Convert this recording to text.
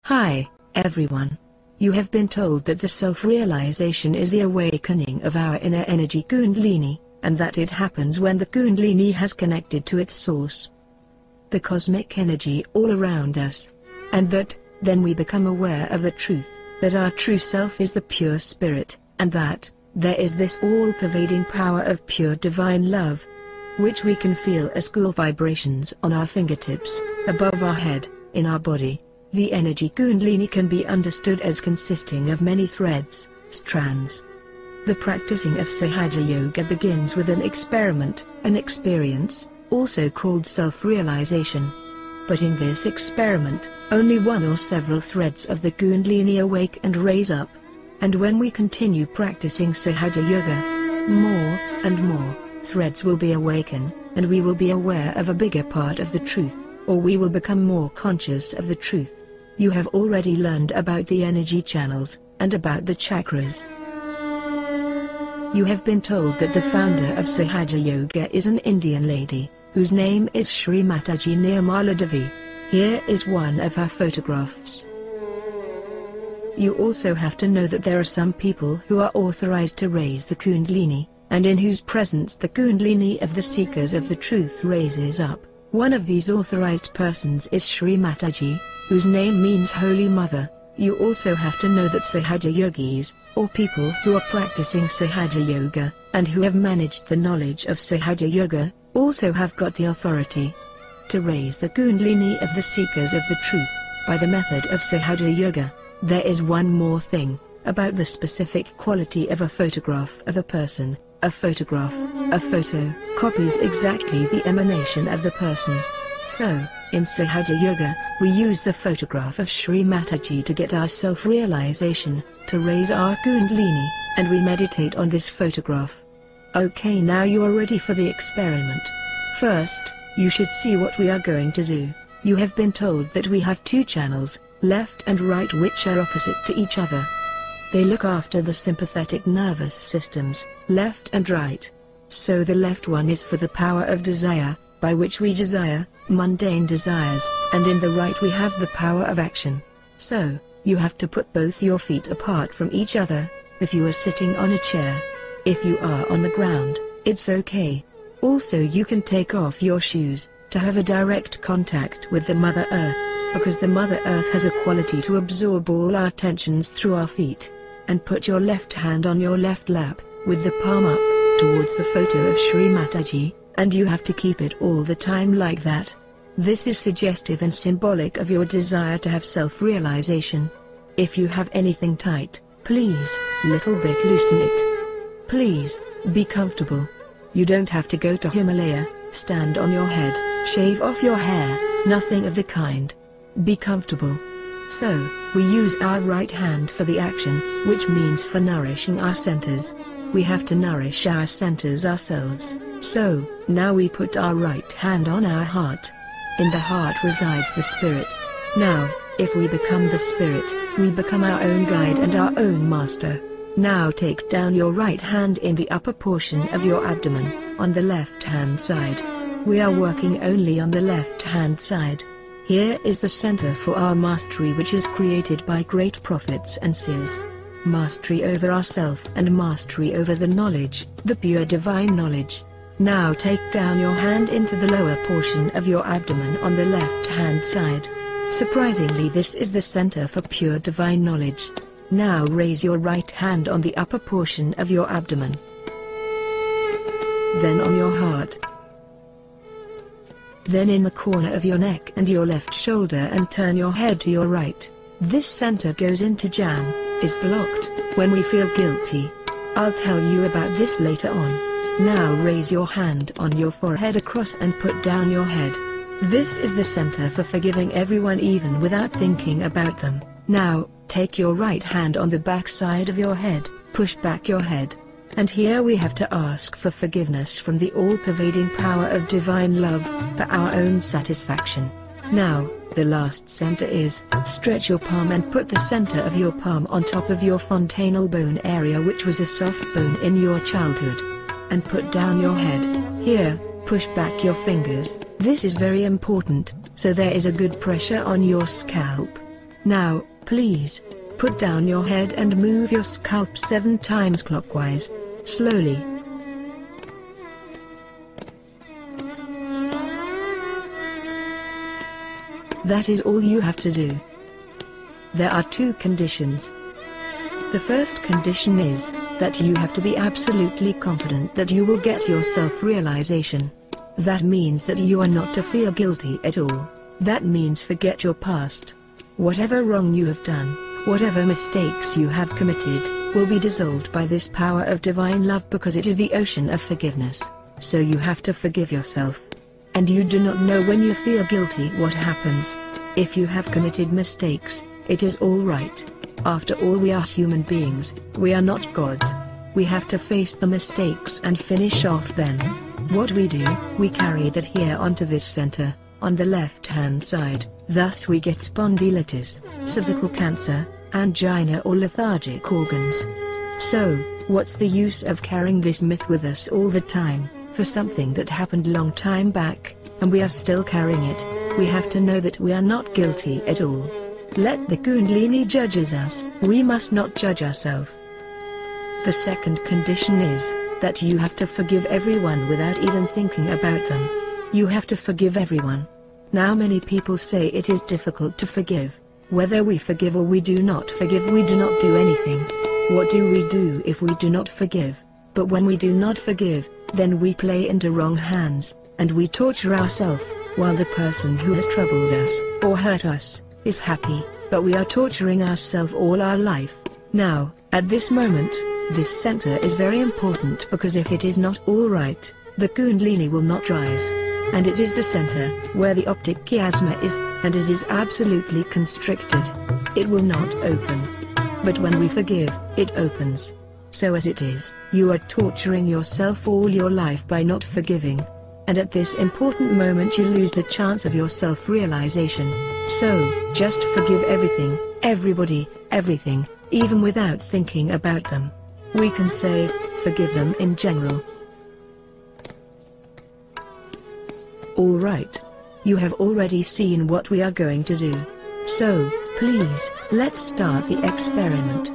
Hi, everyone. You have been told that the self-realization is the awakening of our inner energy Kundalini, and that it happens when the Kundalini has connected to its source, the cosmic energy all around us. And that, then we become aware of the truth, that our true self is the pure spirit, and that, there is this all-pervading power of pure divine love, which we can feel as cool vibrations on our fingertips, above our head, in our body. The energy Kundalini can be understood as consisting of many threads, strands. The practicing of Sahajya Yoga begins with an experiment, an experience, also called self-realization. But in this experiment, only one or several threads of the Kundalini awake and raise up. And when we continue practicing Sahajya Yoga, more and more threads will be awakened, and we will be aware of a bigger part of the truth, or we will become more conscious of the truth. You have already learned about the energy channels, and about the chakras. You have been told that the founder of Sahajya Yoga is an Indian lady, whose name is Shri Mataji Nirmala Devi. Here is one of her photographs. You also have to know that there are some people who are authorized to raise the Kundalini, and in whose presence the Kundalini of the seekers of the truth raises up. One of these authorized persons is Shri Mataji, whose name means Holy Mother. You also have to know that Sahajya Yogis, or people who are practicing Sahajya Yoga, and who have managed the knowledge of Sahajya Yoga, also have got the authority to raise the Kundalini of the seekers of the truth, by the method of Sahajya Yoga. There is one more thing, about the specific quality of a photograph of a person. A photograph, a photo, copies exactly the emanation of the person. So, in Sahajya Yoga, we use the photograph of Shri Mataji to get our self-realization, to raise our Kundalini, and we meditate on this photograph. Okay, now you are ready for the experiment. First, you should see what we are going to do. You have been told that we have two channels, left and right, which are opposite to each other. They look after the sympathetic nervous systems, left and right. So the left one is for the power of desire, by which we desire mundane desires, and in the right we have the power of action. So, you have to put both your feet apart from each other, if you are sitting on a chair. If you are on the ground, it's okay. Also, you can take off your shoes, to have a direct contact with the Mother Earth, because the Mother Earth has a quality to absorb all our tensions through our feet. And put your left hand on your left lap, with the palm up, towards the photo of Shri Mataji, and you have to keep it all the time like that. This is suggestive and symbolic of your desire to have self-realization. If you have anything tight, please, little bit loosen it. Please, be comfortable. You don't have to go to Himalaya, stand on your head, shave off your hair, nothing of the kind. Be comfortable. So, we use our right hand for the action, which means for nourishing our centers. We have to nourish our centers ourselves. So, now we put our right hand on our heart. In the heart resides the spirit. Now, if we become the spirit, we become our own guide and our own master. Now take down your right hand in the upper portion of your abdomen, on the left hand side. We are working only on the left hand side. Here is the center for our mastery, which is created by great prophets and seers. Mastery over ourself and mastery over the knowledge, the pure divine knowledge. Now take down your hand into the lower portion of your abdomen on the left hand side. Surprisingly, this is the center for pure divine knowledge. Now raise your right hand on the upper portion of your abdomen. Then on your heart. Then in the corner of your neck and your left shoulder, and turn your head to your right. This center goes into jam, is blocked, when we feel guilty. I'll tell you about this later on. Now raise your hand on your forehead across and put down your head. This is the center for forgiving everyone even without thinking about them. Now, take your right hand on the back side of your head, push back your head. And here we have to ask for forgiveness from the all-pervading power of divine love, for our own satisfaction. Now, the last center is, stretch your palm and put the center of your palm on top of your fontanel bone area, which was a soft bone in your childhood. And put down your head. Here, push back your fingers. This is very important, so there is a good pressure on your scalp. Now, please, put down your head and move your scalp 7 times clockwise, slowly. That is all you have to do. There are 2 conditions. The first condition is that you have to be absolutely confident that you will get your self-realization. That means that you are not to feel guilty at all. That means forget your past. Whatever wrong you have done, whatever mistakes you have committed, will be dissolved by this power of divine love because it is the ocean of forgiveness. So you have to forgive yourself. And you do not know when you feel guilty what happens. If you have committed mistakes, it is all right. After all, we are human beings, we are not gods. We have to face the mistakes and finish off them. What we do, we carry that here onto this center, on the left hand side, thus we get spondylitis, cervical cancer, angina or lethargic organs. So, what's the use of carrying this myth with us all the time, for something that happened long time back, and we are still carrying it? We have to know that we are not guilty at all. Let the Kundalini judges us, we must not judge ourselves. The second condition is that you have to forgive everyone without even thinking about them. You have to forgive everyone. Now many people say it is difficult to forgive. Whether we forgive or we do not forgive, we do not do anything. What do we do if we do not forgive? But when we do not forgive, then we play into wrong hands, and we torture ourselves, while the person who has troubled us, or hurt us, is happy, but we are torturing ourselves all our life. Now, at this moment, this center is very important because if it is not all right, the Kundalini will not rise. And it is the center, where the optic chiasma is, and it is absolutely constricted. It will not open. But when we forgive, it opens. So as it is, you are torturing yourself all your life by not forgiving. And at this important moment you lose the chance of your self-realization. So, just forgive everything, everybody, everything, even without thinking about them. We can say, forgive them in general. Alright. You have already seen what we are going to do. So, please, let's start the experiment.